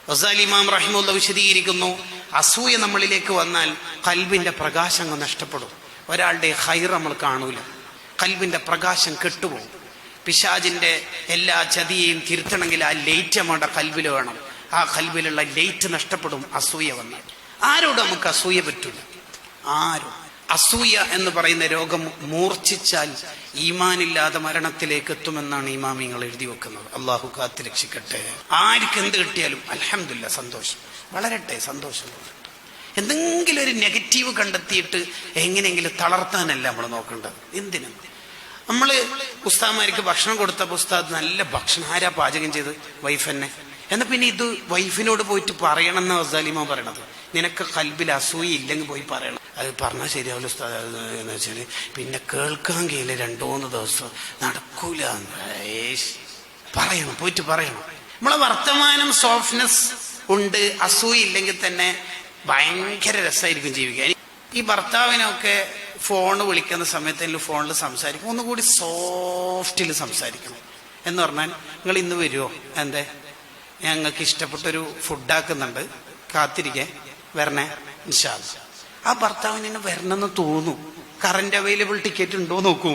ഗസാലി ഇമാം റഹിമഹുല്ലാഹ് വിശദീകരിക്കുന്നു, അസൂയ നമ്മളിലേക്ക് വന്നാൽ ഖൽബിന്റെ പ്രകാശം അങ്ങ് നഷ്ടപ്പെടും. ഒരാളുടെ ഖൈർ നമ്മൾ കാണൂല, ഖൽബിന്റെ പ്രകാശം കെട്ടുപോകും. പിശാചിന്റെ എല്ലാ ചതിയെയും തിരുത്തണമെങ്കിൽ ആ ലൈറ്റ് നമ്മുടെ ഖൽബിൽ വേണം. ആ ഖൽബിലുള്ള ലൈറ്റ് നഷ്ടപ്പെടും അസൂയ വന്നാൽ. ആരോടും നമുക്ക് അസൂയ പറ്റില്ല, ആരും. അസൂയ എന്ന് പറയുന്ന രോഗം മൂർച്ഛിച്ചാൽ ഈമാനില്ലാതെ മരണത്തിലേക്ക് എത്തുമെന്നാണ് ഇമാമിങ്ങൾ എഴുതി വെക്കുന്നത്. അള്ളാഹു കാത്ത് രക്ഷിക്കട്ടെ. ആർക്ക് എന്ത് കിട്ടിയാലും അൽഹംദുലില്ലാ, സന്തോഷം, വളരട്ടെ, സന്തോഷം. എന്തെങ്കിലും ഒരു നെഗറ്റീവ് കണ്ടെത്തിയിട്ട് എങ്ങനെയെങ്കിലും തളർത്താനല്ല നമ്മൾ നോക്കേണ്ടത്. എന്തിനും നമ്മള് ഉസ്താദ്മാർക്ക് ഭക്ഷണം കൊടുത്തപ്പോൾ ഉസ്താദ് നല്ല ഭക്ഷണം, ആരാ പാചകം ചെയ്ത്? വൈഫ് തന്നെ. എന്നാ പിന്നെ ഇത് വൈഫിനോട് പോയിട്ട് പറയണം എന്നാ ഗസാലിമ പറയണത്. നിനക്ക് ഖൽബിൽ അസൂയ ഇല്ലെങ്കിൽ പോയി പറയണം. അത് പറഞ്ഞാൽ ശരിയാവില്ല ഉസ്താദ് എന്ന് വെച്ചാല് പിന്നെ കേൾക്കാൻ കഴിയില്ല, 2-3 ദിവസം നടക്കൂല. പറയണം, പോയിട്ട് പറയണം. നമ്മളെ വർത്തമാനം സോഫ്റ്റ്നെസ് ഉണ്ട്, അസൂയ ഇല്ലെങ്കിൽ തന്നെ ഭയങ്കര രസമായിരിക്കും ജീവിക്കാൻ. ഈ ഭർത്താവിനൊക്കെ ഫോണ് വിളിക്കുന്ന സമയത്ത് ഫോണിൽ സംസാരിക്കും, ഒന്നുകൂടി സോഫ്റ്റിൽ സംസാരിക്കണം. എന്ന് പറഞ്ഞാൽ, നിങ്ങൾ ഇന്ന് വരുമോ? എന്തേ, ഞങ്ങൾക്ക് ഇഷ്ടപ്പെട്ടൊരു ഫുഡാക്കുന്നുണ്ട്, കാത്തിരിക്കേ, വരണേ, ഇൻഷാ അല്ലാഹ്. ആ ഭർത്താവിന് വരണമെന്ന് തോന്നും. കറന്റ് അവൈലബിൾ ടിക്കറ്റ് ഉണ്ടോ നോക്കും.